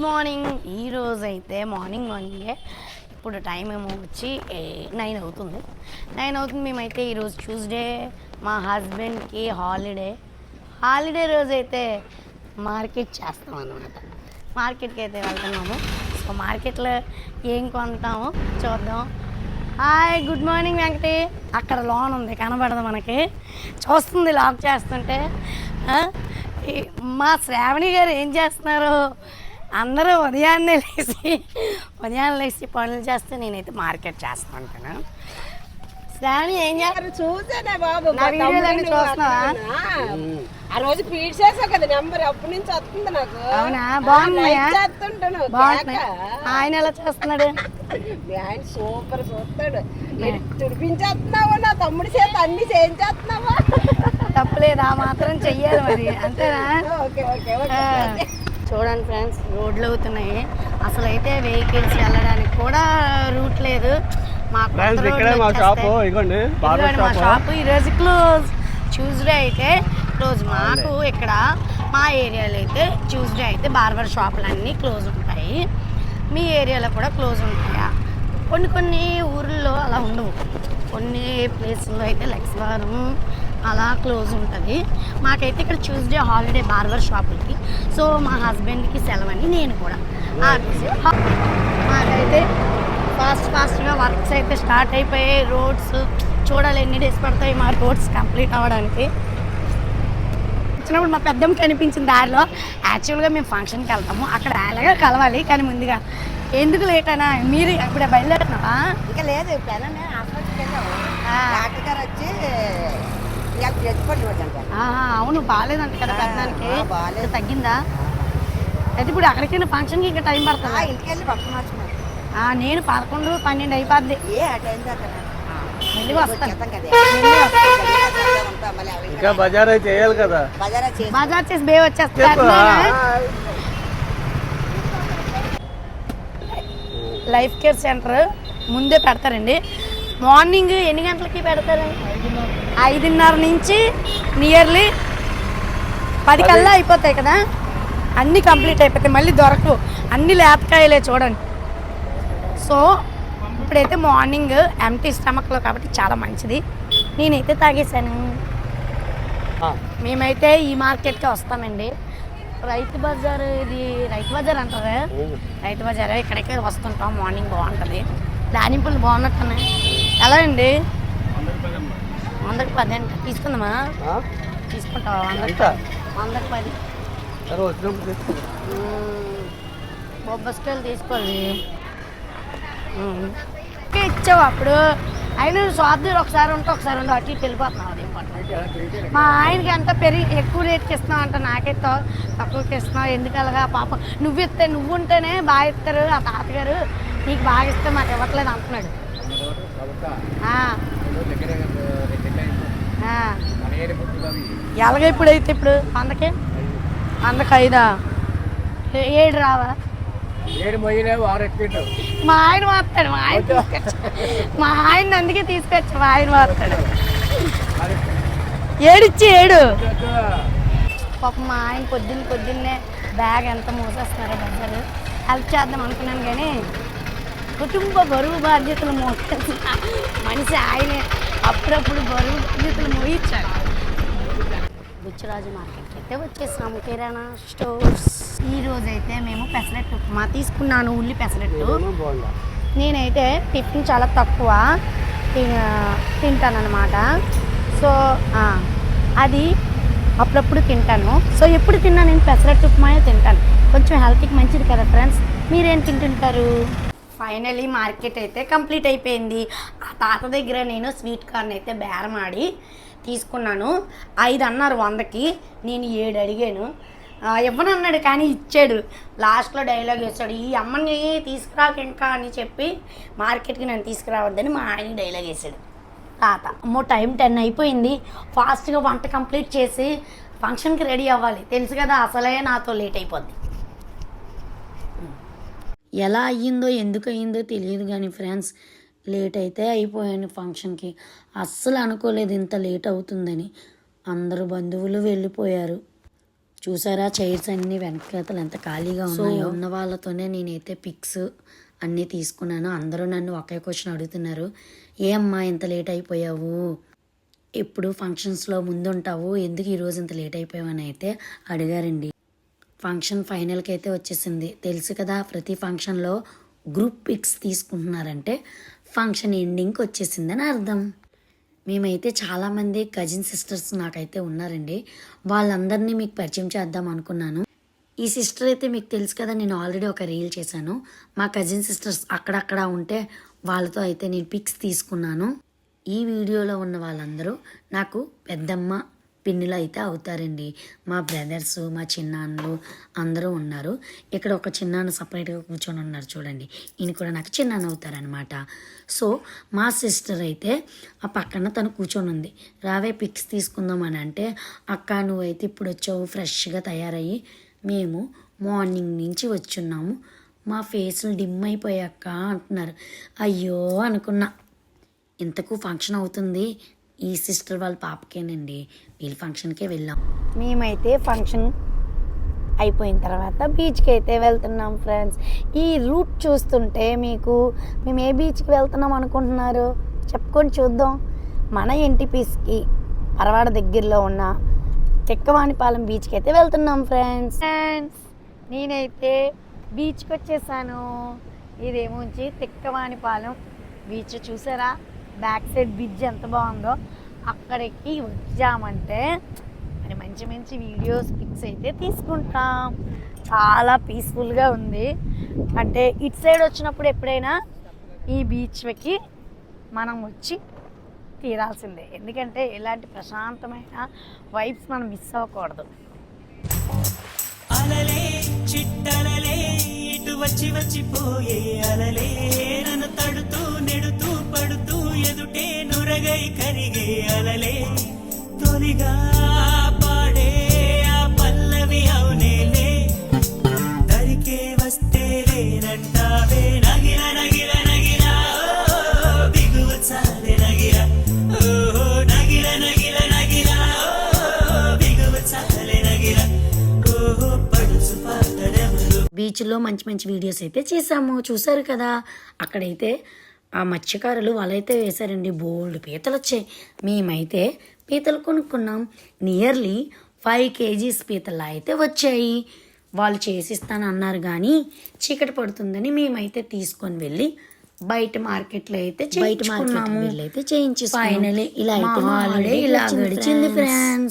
Morning. ఈరోజు అయితే మార్నింగే ఇప్పుడు టైం ఏమో వచ్చి 9 అవుతుంది. మేమైతే ఈరోజు ట్యూస్డే, మా హస్బెండ్కి హాలిడే రోజు అయితే మార్కెట్ చేస్తాం అన్నమాట. మార్కెట్కి అయితే వెళ్తున్నాము. సో మార్కెట్లో ఏం కొంటామో చూద్దాం. Hi, good morning Venkati. అక్కడ లోన్ ఉంది, కనబడదు మనకి, చూస్తుంది లాక్ చేస్తుంటే. మా శ్రావణి గారు ఏం చేస్తున్నారు? అందరూ ఉదయాన్నే లేచి పనులు చేస్తే నేనైతే మార్కెట్ చేస్తూ ఉంటాను. శ్రావణి ఏం చేస్తారు? చూసానే బాబు, చూస్తున్నావా? ఆ రోజు ఫీడ్ చేసావు కదా నెంబర్, అప్పటి నుంచి వస్తుంది నాకు. అవునా? బాగున్నాయా? చేస్తుంటాను. ఆయన ఎలా చేస్తున్నాడు? ఆయన సూపర్ చూస్తాడు. తుడిపించేస్తున్నావా? నా తమ్ముడి చేత అన్ని చేయించేస్తున్నావా? తప్పలేదు, ఆ మాత్రం చెయ్యాలి మరి, అంతేనా? ఓకే. చూడండి ఫ్రెండ్స్, రోడ్లు అవుతున్నాయి. అసలు అయితే వెహికల్స్ వెళ్ళడానికి కూడా రూట్ లేదు. మా షాప్ ఈరోజు క్లోజ్. ట్యూస్డే అయితే క్లోజ్. మాకు ఇక్కడ మా ఏరియాలో అయితే ట్యూస్డే అయితే బార్బర్ షాపులు అన్నీ క్లోజ్ ఉంటాయి. మీ ఏరియాలో కూడా క్లోజ్ ఉంటాయా? కొన్ని ఊర్లలో అలా ఉండవు. కొన్ని ప్లేసుల్లో అయితే లక్ష్మీవారం అలా క్లోజ్ ఉంటుంది. మాకైతే ఇక్కడ ట్యూస్డే హాలిడే బార్బర్ షాపులకి. సో మా హస్బెండ్కి సెలవని నేను కూడా మాకైతే ఫాస్ట్గా వర్క్స్ అయితే స్టార్ట్ అయిపోయాయి. రోడ్స్ చూడాలి ఎన్ని డేస్ పడతాయి మా రోడ్స్ కంప్లీట్ అవ్వడానికి. వచ్చినప్పుడు మా పెద్దమ్మ కనిపించిన దారిలో. యాక్చువల్గా మేము ఫంక్షన్కి వెళ్తాము, అక్కడ అలాగే కలవాలి, కానీ ముందుగా ఎందుకు లేట్ అయినా మీరు ఇప్పుడే బయలుదేరుతున్నావా? ఇంకా లేదు, డాక్టర్ గారు వచ్చి అవును, బాగాలేదంట కదా పెద్దదానికి. తగ్గిందా? అయితే ఇప్పుడు అక్కడికి ఫంక్షన్కి ఇంకా టైం పడుతుందా? ఇంటికి వెళ్ళి పక్కన మార్చుకున్నాను. నేను 11, 12 అయిపోద్ది. ఇంకా బజార్ చేయాలి కదా, బజార్ చేసి బే వచ్చేస్తా. లైఫ్ కేర్ సెంటర్ ముందే పెడతారండి. మార్నింగ్ ఎన్ని గంటలకి పెడతారు? 5:30 నుంచి నియర్లీ 10 కల్లా అయిపోతాయి కదా, అన్నీ కంప్లీట్ అయిపోతాయి. మళ్ళీ దొరకవు, అన్ని లేతకాయలే చూడండి. సో ఇప్పుడైతే మార్నింగ్ ఎంటీ స్టమక్లో కాబట్టి చాలా మంచిది. నేనైతే తాగేశాను. మేమైతే ఈ మార్కెట్కి వస్తామండి. రైతు బజార్, ఇది రైతు బజార్ అంటారా? రైతు బజార్, ఇక్కడికే వస్తుంటాం. మార్నింగ్ బాగుంటుంది. దానింపులు బాగున్నట్టున్నాయి. ఎలా అండి? 100కి 10 అండి. తీసుకుందామా? తీసుకుంటావా? 100కి 10. బొబ్బస్కాయలు తీసుకోవాలి. ఇచ్చావు అప్పుడు. ఆయన స్వార్థం ఒకసారి ఉంటే అటు ఇటు వెళ్ళిపోతున్నావు. అది మా ఆయనకి అంత ఎక్కువ రేట్కి ఇస్తున్నావు అంట, నాకైతే తక్కువకి ఇస్తున్నావు ఎందుకు అలాగా? పాపం నువ్వు ఉంటేనే బాగా ఇస్తారు. ఆ తాతగారు నీకు బాగా ఇస్తే మాకు ఇవ్వట్లేదు అంటున్నాడు. ఎలాగ ఇప్పుడు 100కి 5 7 రావా? మా ఆయన మారుతాడు. మా ఆయన అందుకే తీసుకొచ్చి మా ఆయన మారుతాడు. 7 పాప మా ఆయన పొద్దున్నే బ్యాగ్ ఎంత మోసేస్తున్నారో బజారు. హెల్ప్ చేద్దాం అనుకున్నాను, కానీ కుటుంబ బరువు బాధ్యతలు మోసేసిన మనిషి ఆయనే. అప్పుడప్పుడు బరువు బాధ్యతలు మోయించాడు. బుచ్చిరాజు మార్కెట్కి అయితే వచ్చేసాము, కిరాణా స్టోర్స్. ఈరోజు అయితే మేము పెసరట్టు ఉప్మా తీసుకున్నాను, ఉల్లి పెసరట్టు. నేనైతే టిఫిన్ చాలా తక్కువ తింటాను అనమాట. సో అది అప్పుడప్పుడు తింటాను. సో ఎప్పుడు తిన్నా నేను పెసరట్టు ఉప్మాయే తింటాను, కొంచెం హెల్త్కి మంచిది కదా ఫ్రెండ్స్. మీరేం తింటుంటారు? ఫైనలీ మార్కెట్ అయితే కంప్లీట్ అయిపోయింది. ఆ తాత దగ్గర నేను స్వీట్ కార్న్ అయితే బేరమాడి తీసుకున్నాను. 5 అన్నారు 100కి, నేను 7 అడిగాను. ఇవ్వనన్నాడు కానీ ఇచ్చాడు. లాస్ట్లో డైలాగ్ వేసాడు, ఈ అమ్మని తీసుకురాక ఇంకా అని చెప్పి మార్కెట్కి నన్ను తీసుకురావద్దని మా ఆయన డైలాగ్ వేసాడు తాత. టైం 10 అయిపోయింది. ఫాస్ట్గా వంట కంప్లీట్ చేసి ఫంక్షన్కి రెడీ అవ్వాలి. తెలుసు కదా, అసలే నాతో లేట్ అయిపోద్ది. ఎలా అయ్యిందో ఎందుకు అయ్యిందో తెలియదు కానీ ఫ్రెండ్స్, లేట్ అయితే అయిపోయాను ఫంక్షన్కి. అస్సలు అనుకోలేదు ఇంత లేట్ అవుతుందని. అందరూ బంధువులు వెళ్ళిపోయారు. చూసారా చైర్స్ అన్ని వెనకాతలు ఎంత ఖాళీగా ఉన్నాయో. ఉన్న వాళ్ళతోనే నేనైతే పిక్స్ అన్నీ తీసుకున్నాను. అందరూ నన్ను ఒకే క్వశ్చన్ అడుగుతున్నారు, ఏ అమ్మా ఇంత లేట్ అయిపోయావు, ఎప్పుడు ఫంక్షన్స్లో ముందుంటావు, ఎందుకు ఈరోజు ఇంత లేట్ అయిపోయావు అని అయితే అడిగారండి. ఫంక్షన్ ఫైనల్కి అయితే వచ్చేసింది. తెలుసు కదా, ప్రతి ఫంక్షన్లో గ్రూప్ పిక్స్ తీసుకుంటున్నారంటే ఫంక్షన్ ఎండింగ్కి వచ్చేసిందని అర్థం. మేమైతే చాలామంది కజిన్ సిస్టర్స్ నాకైతే ఉన్నారండి. వాళ్ళందరినీ మీకు పరిచయం చేద్దాం అనుకున్నాను. ఈ సిస్టర్ అయితే మీకు తెలుసు కదా, నేను ఆల్రెడీ ఒక రీల్ చేశాను. మా కజిన్ సిస్టర్స్ అక్కడక్కడ ఉంటే వాళ్ళతో అయితే నేను పిక్స్ తీసుకున్నాను. ఈ వీడియోలో ఉన్న వాళ్ళందరూ నాకు పెద్దమ్మ పిన్నులు అయితే అవుతారండి. మా బ్రదర్స్, మా చిన్నాన్నలు అందరూ ఉన్నారు. ఇక్కడ ఒక చిన్నాన్న సపరేట్గా కూర్చొని ఉన్నారు చూడండి, ఈయన కూడా నాకు చిన్నాన్న అవుతారనమాట. సో మా సిస్టర్ అయితే ఆ పక్కన తను కూర్చొని ఉంది. రావే పిక్స్ తీసుకుందాం అని అంటే, అక్క నువ్వైతే ఇప్పుడు వచ్చావు ఫ్రెష్గా తయారయ్యి, మేము మార్నింగ్ నుంచి వచ్చున్నాము, మా ఫేసులు డిమ్ అయిపోయాక అంటున్నారు. అయ్యో అనుకున్నా. ఇంతకు ఫంక్షన్ అవుతుంది ఈ సిస్టర్ వాళ్ళ పాపకేనండి, వీళ్ళ ఫంక్షన్కే వెళ్ళాం. మేమైతే ఫంక్షన్ అయిపోయిన తర్వాత బీచ్కి అయితే వెళ్తున్నాం ఫ్రెండ్స్. ఈ రూట్ చూస్తుంటే మీకు మేము ఏ బీచ్కి వెళ్తున్నాం అనుకుంటున్నారు చెప్పుకొని చూద్దాం. మన ఎన్టీపీస్కి పరవాడ దగ్గరలో ఉన్న తిక్కవానిపాలెం బీచ్కి అయితే వెళ్తున్నాం ఫ్రెండ్స్. నేనైతే బీచ్కి వచ్చేసాను. ఇదేమోంచి తిక్కవానిపాలెం బీచ్ చూసారా, బ్యాక్ సైడ్ బ్రిడ్జ్ ఎంత బాగుందో. అక్కడికి వచ్చామంటే మరి మంచి మంచి వీడియోస్ పిక్స్ అయితే తీసుకుంటాం. చాలా పీస్ఫుల్గా ఉంది. అంటే ఇటు సైడ్ వచ్చినప్పుడు ఎప్పుడైనా ఈ బీచ్కి మనం వచ్చి తీరాల్సిందే, ఎందుకంటే ఇలాంటి ప్రశాంతమైన వైబ్స్ మనం మిస్ అవ్వకూడదు. అలలే చిట్టలలే ఇటు వచ్చి వచ్చిపోయే అలలే నన్ను తడుతూ నెడుతూ పడుతూ ఎదుటే నురగై కరిగే అలలే తొలిగా పాడే ఆ పల్లవి అవునేలే దరికే వస్తే లేనంటావే నగిర నగిర నగిర బిగువ చాలే నగిర ఓ నగిర నగిర నగిర బిగువ చాలే నగిర బీచ్లో మంచి మంచి వీడియోస్ అయితే చేసాము, చూసారు కదా. అక్కడైతే ఆ మత్స్యకారులు వాళ్ళైతే వేశారండి, బోల్డ్ పీతలు వచ్చాయి. మేమైతే పీతలు కొనుక్కున్నాం. నియర్లీ 5 kgs పీతలు అయితే వచ్చాయి. వాళ్ళు చేసిస్తాను అన్నారు కానీ చీకటి పడుతుందని మేమైతే తీసుకొని వెళ్ళి బయట మార్కెట్లో అయితే చేయించుకున్నాము. ఫైనలీ ఇలా అయితే హాలిడే ఇలా గడిచింది ఫ్రెండ్స్.